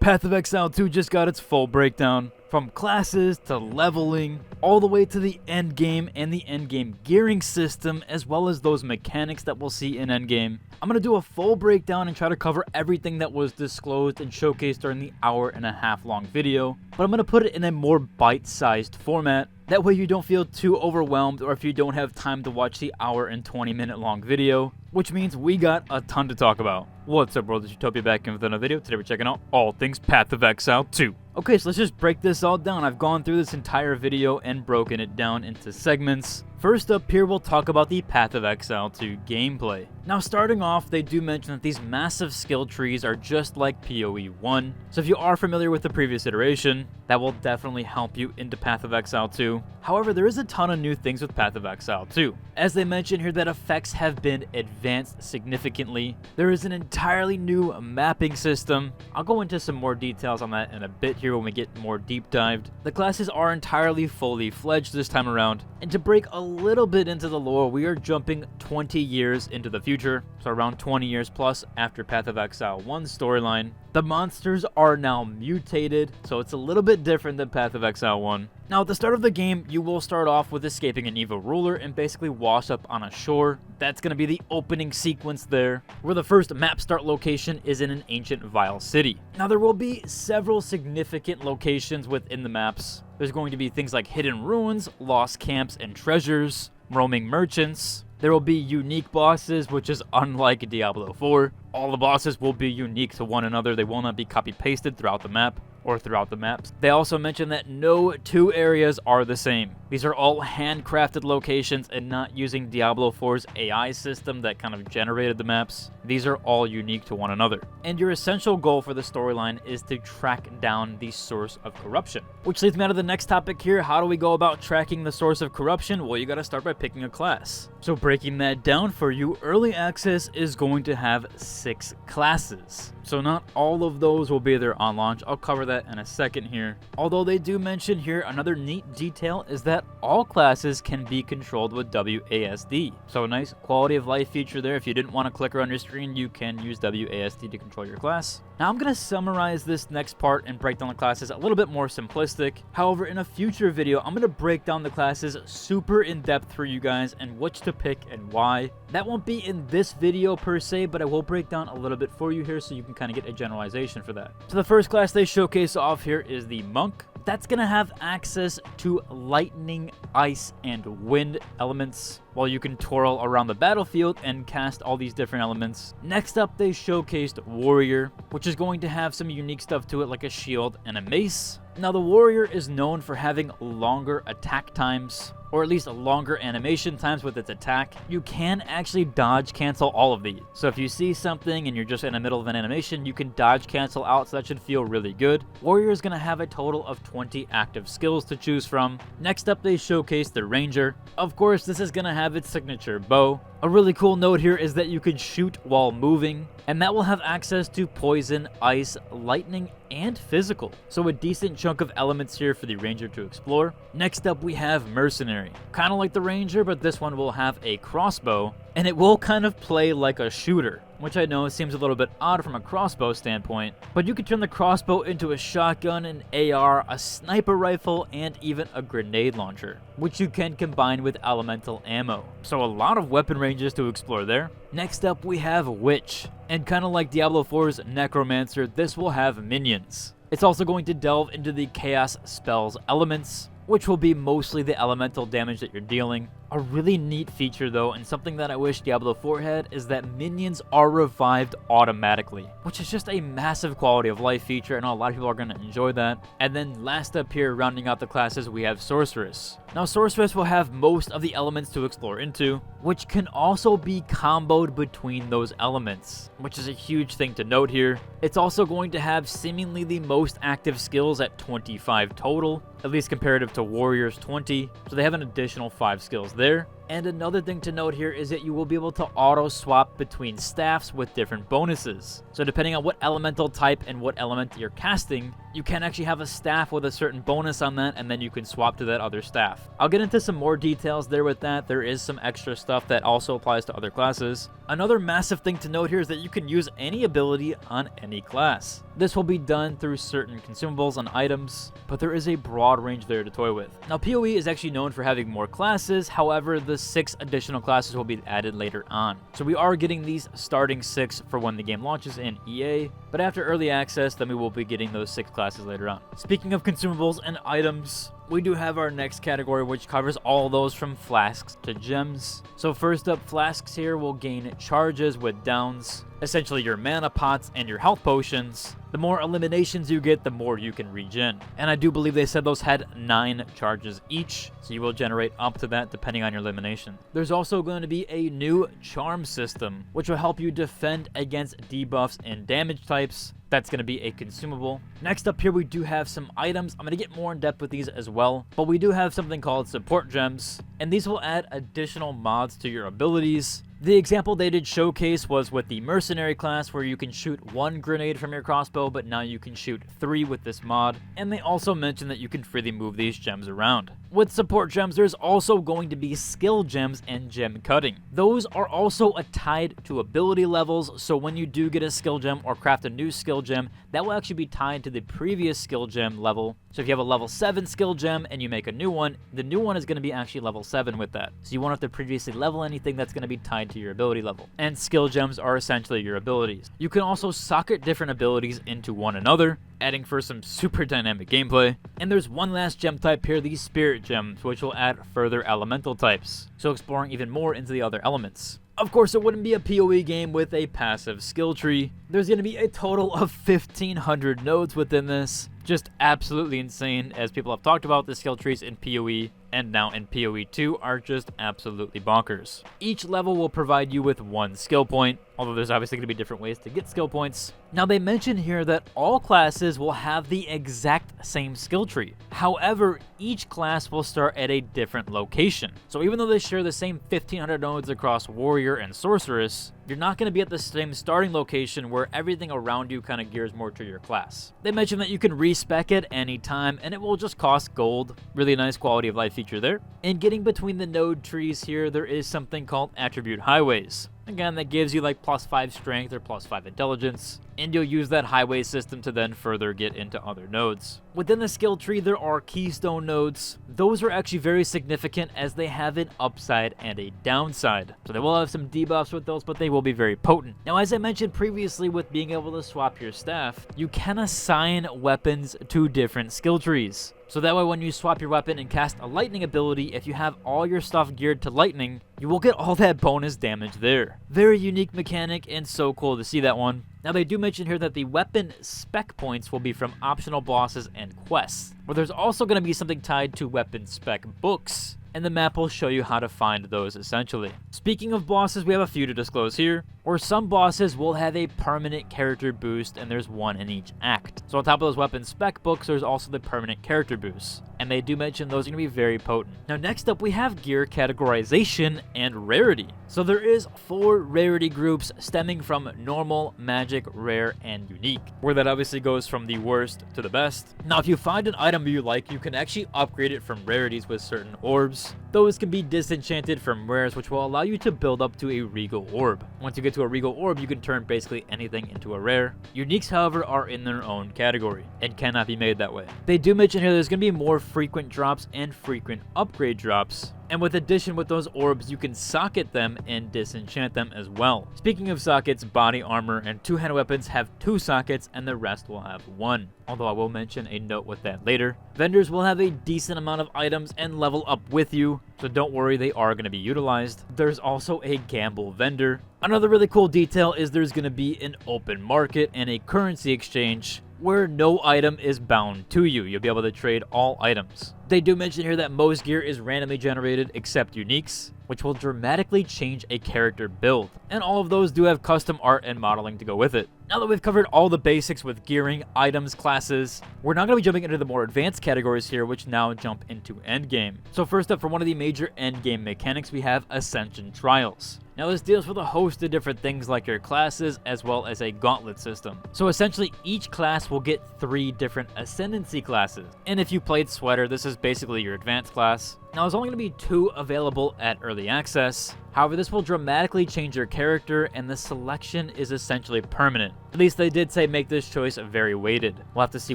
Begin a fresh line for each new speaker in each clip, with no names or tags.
Path of Exile 2 just got its full breakdown. From classes to leveling, all the way to the endgame and the endgame gearing system, as well as those mechanics that we'll see in endgame. I'm going to do a full breakdown and try to cover everything that was disclosed and showcased during the hour-and-a-half long video, but I'm going to put it in a more bite-sized format. That way you don't feel too overwhelmed, or if you don't have time to watch the hour and 20-minute long video, which means we got a ton to talk about. What's up, world? It's Utopia back in with another video. Today we're checking out all things Path of Exile 2. Okay, so let's just break this all down. I've gone through this entire video and broken it down into segments. First up here, we'll talk about the Path of Exile 2 gameplay. Now, starting off, they do mention that these massive skill trees are just like PoE 1, so if you are familiar with the previous iteration, that will definitely help you into Path of Exile 2. However, there is a ton of new things with Path of Exile 2. As they mention here, that effects have been advanced significantly. There is an entirely new mapping system. I'll go into some more details on that in a bit here when we get more deep dived. The classes are entirely fully fledged this time around, and to break a little bit into the lore, we are jumping 20 years into the future, so around 20 years plus after Path of Exile 1's storyline. The monsters are now mutated, so it's a little bit different than Path of Exile 1. Now, at the start of the game, you will start off with escaping an evil ruler and basically wash up on a shore. That's going to be the opening sequence there, where the first map start location is in an ancient Vial city. Now, there will be several significant locations within the maps. There's going to be things like hidden ruins, lost camps and treasures, roaming merchants. There will be unique bosses, which is unlike Diablo 4. All the bosses will be unique to one another. They will not be copy-pasted throughout the map or throughout the maps. They also mention that no two areas are the same. These are all handcrafted locations and not using Diablo 4's AI system that kind of generated the maps. These are all unique to one another. And your essential goal for the storyline is to track down the source of corruption. Which leads me on to the next topic here. How do we go about tracking the source of corruption? Well, you gotta start by picking a class. So breaking that down for you, Early Access is going to have 6 classes. So not all of those will be there on launch. I'll cover that in a second here. Although they do mention here another neat detail is that all classes can be controlled with WASD. So a nice quality of life feature there. If you didn't want to click around your screen, you can use WASD to control your class. Now I'm going to summarize this next part and break down the classes a little bit more simplistic. However, in a future video, I'm going to break down the classes super in depth for you guys and which to pick and why. That won't be in this video per se, but I will break down a little bit for you here so you can kind of get a generalization for that. So the first class they showcase off here is the Monk. That's going to have access to lightning, ice, and wind elements, while you can twirl around the battlefield and cast all these different elements. Next up, they showcased Warrior, which is going to have some unique stuff to it like a shield and a mace. Now, the Warrior is known for having longer attack times, or at least longer animation times with its attack. You can actually dodge cancel all of these. So if you see something and you're just in the middle of an animation, you can dodge cancel out, so that should feel really good. Warrior is going to have a total of 20 active skills to choose from. Next up, they showcase the Ranger. Of course, this is going to have its signature bow. A really cool note here is that you can shoot while moving, and that will have access to poison, ice, lightning, and physical. So a decent chunk of elements here for the Ranger to explore. Next up, we have Mercenary. Kind of like the Ranger, but this one will have a crossbow, and it will kind of play like a shooter, which I know seems a little bit odd from a crossbow standpoint, but you can turn the crossbow into a shotgun, an AR, a sniper rifle, and even a grenade launcher, which you can combine with elemental ammo. So a lot of weapon ranges to explore there. Next up, we have Witch, and kind of like Diablo 4's Necromancer, this will have minions. It's also going to delve into the Chaos Spells elements, which will be mostly the elemental damage that you're dealing. A really neat feature though, and something that I wish Diablo 4 had, is that minions are revived automatically, which is just a massive quality of life feature. I know a lot of people are going to enjoy that. And then last up here, rounding out the classes, we have Sorceress. Now Sorceress will have most of the elements to explore into, which can also be comboed between those elements, which is a huge thing to note here. It's also going to have seemingly the most active skills at 25 total, at least comparative to Warrior's 20, so they have an additional 5 skills there. And another thing to note here is that you will be able to auto swap between staffs with different bonuses. So depending on what elemental type and what element you're casting, you can actually have a staff with a certain bonus on that, and then you can swap to that other staff. I'll get into some more details there with that. There is some extra stuff that also applies to other classes. Another massive thing to note here is that you can use any ability on any class. This will be done through certain consumables and items, but there is a broad range there to toy with. Now, PoE is actually known for having more classes. However, the 6 additional classes will be added later on. So we are getting these starting 6 for when the game launches in EA, but after early access, then we will be getting those 6 classes later on. Speaking of consumables and items, we do have our next category, which covers all those from flasks to gems. So first up, flasks here will gain charges with downs, essentially your mana pots and your health potions. The more eliminations you get, the more you can regen. And I do believe they said those had 9 charges each, so you will generate up to that depending on your elimination. There's also going to be a new charm system, which will help you defend against debuffs and damage types. That's going to be a consumable. Next up here, we do have some items. I'm going to get more in depth with these as well, but we do have something called support gems, and these will add additional mods to your abilities. The example they did showcase was with the Mercenary class, where you can shoot 1 grenade from your crossbow, but now you can shoot 3 with this mod. And they also mentioned that you can freely move these gems around. With support gems, there's also going to be skill gems and gem cutting. Those are also tied to ability levels, so when you do get a skill gem or craft a new skill gem, that will actually be tied to the previous skill gem level. So if you have a level 7 skill gem and you make a new one, the new one is going to be actually level 7 with that. So you won't have to previously level anything. That's going to be tied to your ability level. And skill gems are essentially your abilities. You can also socket different abilities into one another, adding for some super dynamic gameplay. And there's one last gem type here, the spirit gems, which will add further elemental types, so exploring even more into the other elements. Of course, it wouldn't be a PoE game with a passive skill tree. There's going to be a total of 1,500 nodes within this. Just absolutely insane, as people have talked about. The skill trees in PoE and now in PoE 2 are just absolutely bonkers. Each level will provide you with 1 skill point, although there's obviously going to be different ways to get skill points. Now, they mention here that all classes will have the exact same skill tree. However, each class will start at a different location. So even though they share the same 1,500 nodes across Warrior and Sorceress, you're not going to be at the same starting location where everything around you kind of gears more to your class. They mentioned that you can respec at any time, and it will just cost gold. Really nice quality of life feature there. And getting between the node trees here, there is something called attribute highways. Again, that gives you like +5 strength or +5 intelligence, and you'll use that highway system to then further get into other nodes. Within the skill tree, there are keystone nodes. Those are actually very significant as they have an upside and a downside. So they will have some debuffs with those, but they will be very potent. Now, as I mentioned previously with being able to swap your staff, you can assign weapons to different skill trees. So that way when you swap your weapon and cast a lightning ability, if you have all your stuff geared to lightning, you will get all that bonus damage there. Very unique mechanic and so cool to see that one. Now, they do mention here that the weapon spec points will be from optional bosses and quests, where there's also going to be something tied to weapon spec books, and the map will show you how to find those essentially. Speaking of bosses, we have a few to disclose here, where some bosses will have a permanent character boost, and there's 1 in each act. So on top of those weapon spec books, there's also the permanent character boosts, and they do mention those are going to be very potent. Now, next up, we have gear categorization and rarity. So there is 4 rarity groups stemming from normal, magic, rare, and unique, where that obviously goes from the worst to the best. Now, if you find an item you like, you can actually upgrade it from rarities with certain orbs. Those can be disenchanted from rares, which will allow you to build up to a regal orb. Once you get to a regal orb, you can turn basically anything into a rare. Uniques, however, are in their own category and cannot be made that way. They do mention here there's going to be more frequent drops and frequent upgrade drops. And with addition with those orbs, you can socket them and disenchant them as well. Speaking of sockets, body armor and 2-handed weapons have 2 sockets, and the rest will have 1. Although I will mention a note with that later. Vendors will have a decent amount of items and level up with you, so don't worry, they are going to be utilized. There's also a gamble vendor. Another really cool detail is there's going to be an open market and a currency exchange, where no item is bound to you. You'll be able to trade all items. They do mention here that most gear is randomly generated except uniques, which will dramatically change a character build. And all of those do have custom art and modeling to go with it. Now that we've covered all the basics with gearing, items, classes, we're now going to be jumping into the more advanced categories here, which now jump into endgame. So first up, for one of the major endgame mechanics, we have Ascension Trials. Now this deals with a host of different things like your classes as well as a gauntlet system. So essentially each class will get 3 different ascendancy classes. And if you played Sweater, this is basically your advanced class. Now there's only going to be 2 available at early access. However, this will dramatically change your character and the selection is essentially permanent. At least they did say make this choice very weighted. We'll have to see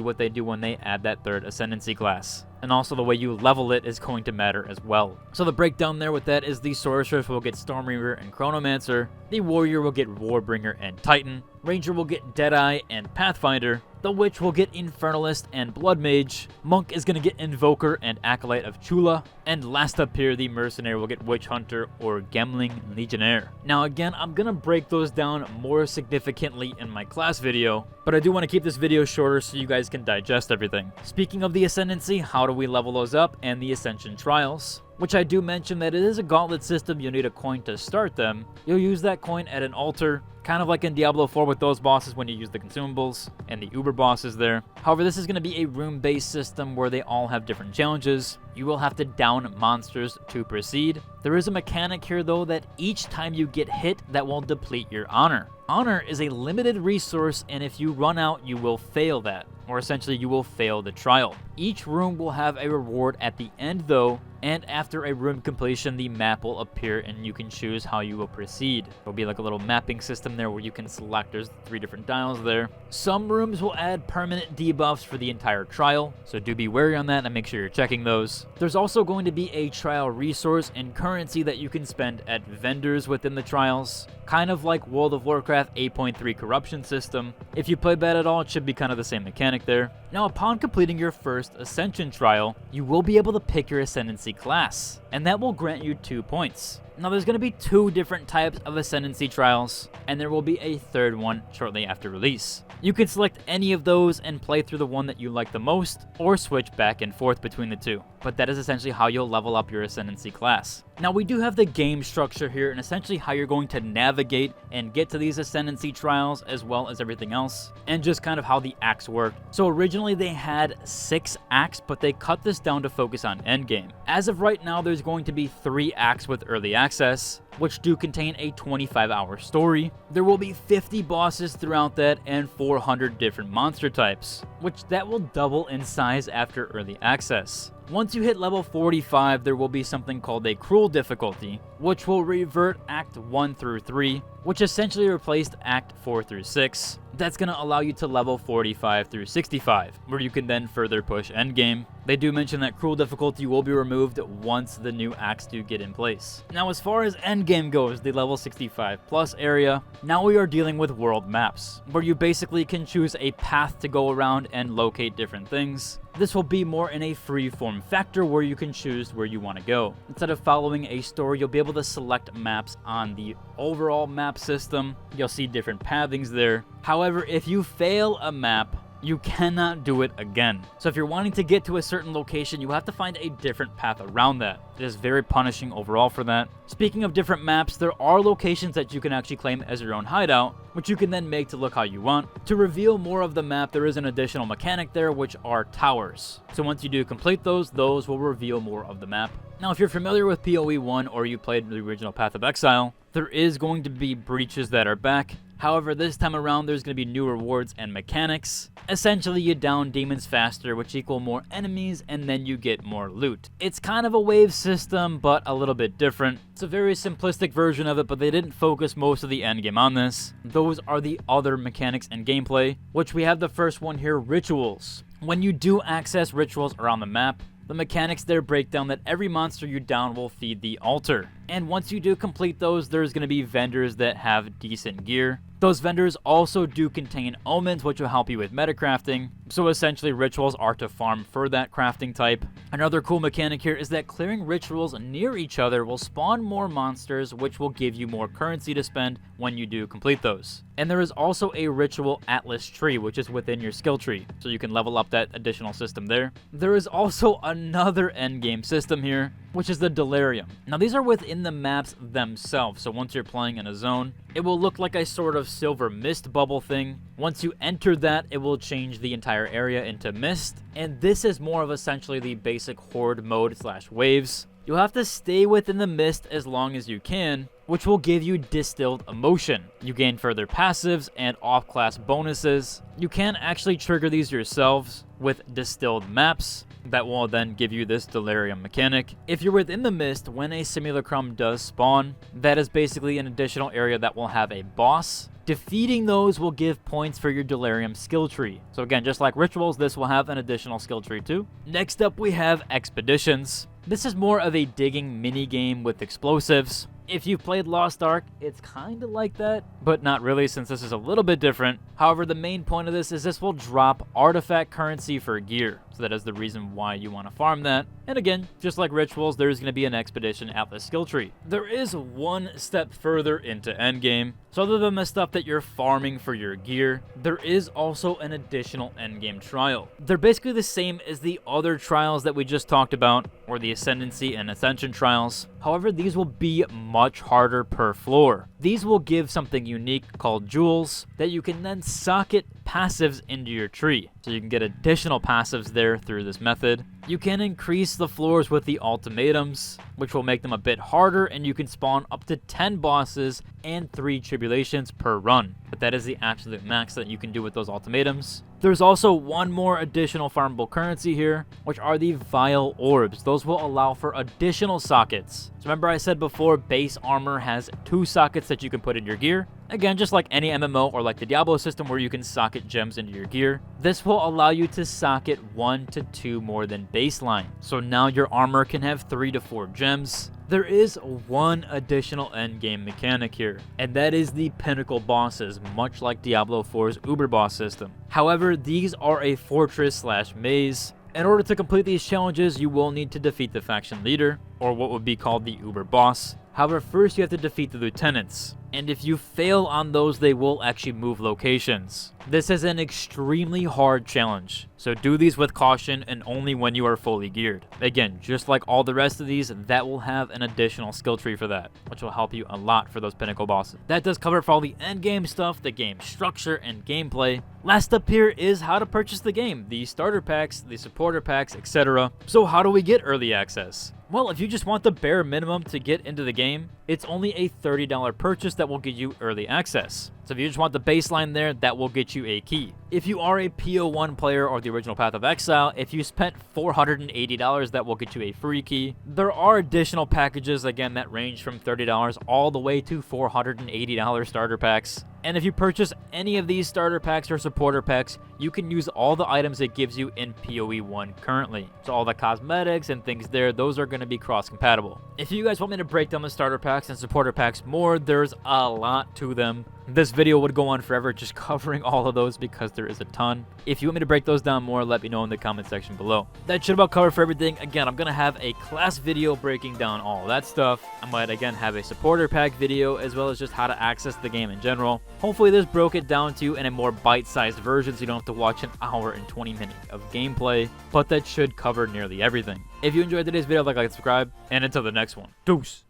what they do when they add that 3rd ascendancy class. And also the way you level it is going to matter as well. So the breakdown there with that is the Sorceress will get Stormreaver and Chronomancer, the Warrior will get Warbringer and Titan, Ranger will get Deadeye and Pathfinder, the Witch will get Infernalist and Blood Mage, Monk is going to get Invoker and Acolyte of Chula, and last up here the Mercenary will get Witch Hunter or Gemling Legionnaire. Now again, I'm going to break those down more significantly in my class video, but I do want to keep this video shorter so you guys can digest everything. Speaking of the Ascendancy, how do we level those up, and the Ascension Trials, which I do mention that it is a gauntlet system. You'll need a coin to start them. You'll use that coin at an altar, kind of like in Diablo 4 with those bosses when you use the consumables and the Uber bosses there. However, this is going to be a room-based system where they all have different challenges. You will have to down monsters to proceed. There is a mechanic here though that each time you get hit, that will deplete your honor. Honor is a limited resource, and if you run out, you will fail that, or essentially you will fail the trial. Each room will have a reward at the end though, and after a room completion, the map will appear and you can choose how you will proceed. There'll be like a little mapping system there where you can select. There's 3 different dials there. Some rooms will add permanent debuffs for the entire trial, so do be wary on that and make sure you're checking those. There's also going to be a trial resource and currency that you can spend at vendors within the trials, kind of like World of Warcraft 8.3 corruption system. If you play that at all, it should be kind of the same mechanic there. Now, upon completing your first Ascension trial, you will be able to pick your Ascendancy class, and that will grant you 2 points. Now, there's going to be 2 different types of Ascendancy trials, and there will be a 3rd one shortly after release. You can select any of those and play through the one that you like the most, or switch back and forth between the 2. But that is essentially how you'll level up your Ascendancy class. Now, we do have the game structure here and essentially how you're going to navigate and get to these Ascendancy trials as well as everything else, and just kind of how the acts work. So originally they had 6 acts, but they cut this down to focus on endgame. As of right now, there's going to be 3 acts with early access, which do contain a 25-hour story. There will be 50 bosses throughout that and 400 different monster types, which that will double in size after early access. Once you hit level 45, there will be something called a Cruel difficulty, which will revert Act 1 through 3, which essentially replaced Act 4 through 6. That's going to allow you to level 45 through 65, where you can then further push endgame. They do mention that Cruel difficulty will be removed once the new acts do get in place. Now, as far as endgame goes, the level 65 plus area, now we are dealing with world maps, where you basically can choose a path to go around and locate different things. This will be more in a free-form factor where you can choose where you want to go. Instead of following a story, you'll be able to select maps on the overall map system. You'll see different pathings there. However, if you fail a map, you cannot do it again. So if you're wanting to get to a certain location, you have to find a different path around that. It is very punishing overall for that. Speaking of different maps, there are locations that you can actually claim as your own hideout, which you can then make to look how you want. To reveal more of the map, there is an additional mechanic there, which are towers. So once you do complete those will reveal more of the map. Now, if you're familiar with PoE 1 or you played the original Path of Exile, there is going to be breaches that are back. However, this time around, there's going to be new rewards and mechanics. Essentially, you down demons faster, which equal more enemies, and then you get more loot. It's kind of a wave system, but a little bit different. It's a very simplistic version of it, but they didn't focus most of the endgame on this. Those are the other mechanics and gameplay, which we have the first one here, Rituals. When you do access rituals around the map, the mechanics there break down that every monster you down will feed the altar. And once you do complete those, there's going to be vendors that have decent gear. Those vendors also do contain omens, which will help you with metacrafting. So essentially, rituals are to farm for that crafting type. Another cool mechanic here is that clearing rituals near each other will spawn more monsters, which will give you more currency to spend when you do complete those. And there is also a ritual atlas tree, which is within your skill tree, so you can level up that additional system there. There is also another endgame system here, which is the Dellrium. Now these are within the maps themselves, so once you're playing in a zone, it will look like a sort of silver mist bubble thing. Once you enter that, it will change the entire area into mist, and this is more of essentially the basic horde mode / waves. You'll have to stay within the mist as long as you can, which will give you distilled emotion. You gain further passives and off-class bonuses. You can actually trigger these yourselves with distilled maps that will then give you this Dellrium mechanic. If you're within the mist, when a simulacrum does spawn, that is basically an additional area that will have a boss. Defeating those will give points for your Dellrium skill tree. So again, just like rituals, this will have an additional skill tree too. Next up, we have expeditions. This is more of a digging mini game with explosives. If you've played Lost Ark, it's kind of like that, but not really since this is a little bit different. However, the main point of this is this will drop artifact currency for gear. So that is the reason why you want to farm that. And again, just like rituals, there's going to be an expedition atlas skill tree. There is one step further into endgame. So other than the stuff that you're farming for your gear, there is also an additional endgame trial. They're basically the same as the other trials that we just talked about, or the Ascendancy and Ascension trials. However, these will be much harder per floor. These will give something unique called jewels that you can then socket passives into your tree. So you can get additional passives there through this method. You can increase the floors with the ultimatums, which will make them a bit harder, and you can spawn up to 10 bosses and 3 tribulations per run. But that is the absolute max that you can do with those ultimatums. There's also one more additional farmable currency here, which are the Vial Orbs. Those will allow for additional sockets. So remember I said before, base armor has 2 sockets that you can put in your gear. Again, just like any MMO or like the Diablo system where you can socket gems into your gear, this will allow you to socket 1 to 2 more than baseline. So now your armor can have 3 to 4 gems. There is one additional endgame mechanic here, and that is the Pinnacle bosses, much like Diablo 4's Uber boss system. However, these are a fortress / maze. In order to complete these challenges, you will need to defeat the faction leader, or what would be called the Uber boss. However, first you have to defeat the lieutenants, and if you fail on those, they will actually move locations. This is an extremely hard challenge, so do these with caution and only when you are fully geared. Again, just like all the rest of these, that will have an additional skill tree for that, which will help you a lot for those Pinnacle bosses. That does cover it for all the endgame stuff, the game structure, and gameplay. Last up here is how to purchase the game, the starter packs, the supporter packs, etc. So how do we get early access? Well, if you just want the bare minimum to get into the game, it's only a $30 purchase that will get you early access. So if you just want the baseline there, that will get you a key. If you are a PO1 player or the original Path of Exile, if you spent $480, that will get you a free key. There are additional packages, again, that range from $30 all the way to $480 starter packs. And if you purchase any of these starter packs or supporter packs, you can use all the items it gives you in PoE 1 currently. So all the cosmetics and things there, those are going to be cross-compatible. If you guys want me to break down the starter packs and supporter packs more, there's a lot to them. This video would go on forever just covering all of those because there is a ton. If you want me to break those down more, let me know in the comment section below. That should about cover for everything. Again, I'm going to have a class video breaking down all that stuff. I might again have a supporter pack video as well as just how to access the game in general. Hopefully this broke it down to you in a more bite-sized version so you don't have to watch an hour and 20 minutes of gameplay, but that should cover nearly everything. If you enjoyed today's video, like, subscribe, and until the next one, deuce!